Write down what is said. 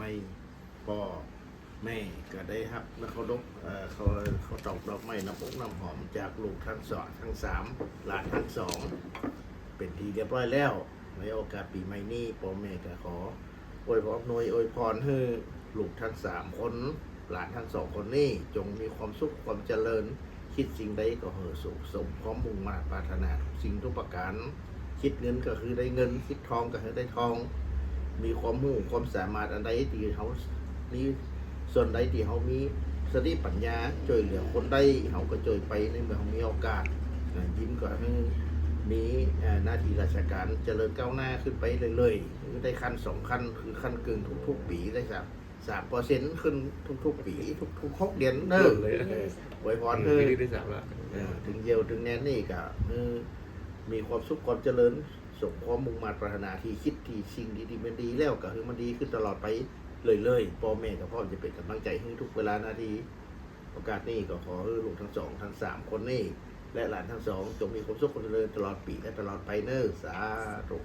ม่พ่อแม่ก็ได้ครับแล้วเขาดกเขาตอกดอกไม้น้ำอกน้ำหอมจากลูกทั้งสองทั้งสามหลานทั้งสองเป็นทีเรียบร้อยแล้วในโอกาสปีใหม่นี้พ่อแม่ก็ขออวยพรอวยพรให้ลูกทั้งสามคนหลานทั้งสองคนนี้จงมีความสุขความเจริญคิดสิ่งใดก็เหอะสุขสมความมุ่งมา่ปรารถนาทุกสิ่งทุกประการคิดเงินก็คือได้เงินคิดทองก็คือได้ทอง มีความรู้ความสามารถอันใดที่เขามีส่วนใดที่เขามีสติปัญญาช่วยเหลือคนได้เขาก็ช่วยไปในเมื่อเขามีโอกาสยิ้มก็ให้มีหน้าที่ราชการเจริญก้าวหน้าขึ้นไปเรื่อยๆได้ขั้น2 ขั้นคือขั้นเกินทุกๆปีได้ครับ3%ขึ้นทุกๆปีทุกๆ6 เดือนเด้อไว้พรเด้อ ได้สามละ ถึงเยียวถึงแน่นี่ก็มีความสุขความเจริญสมความมุ่งมั่นปรารถนาที่คิดที่สิ่งดีๆมันดีแล้วก็คือมันดีขึ้นตลอดไปเลยพ่อแม่กับพ่อจะเป็นกำลังใจให้ทุกเวลานาทีโอกาสนี้ก็ขอให้ลูกทั้งสองทั้ง3 คนนี่และหลานทั้งสองจงมีความสุขความเจริญตลอดปีและตลอดไปเนอสาธุ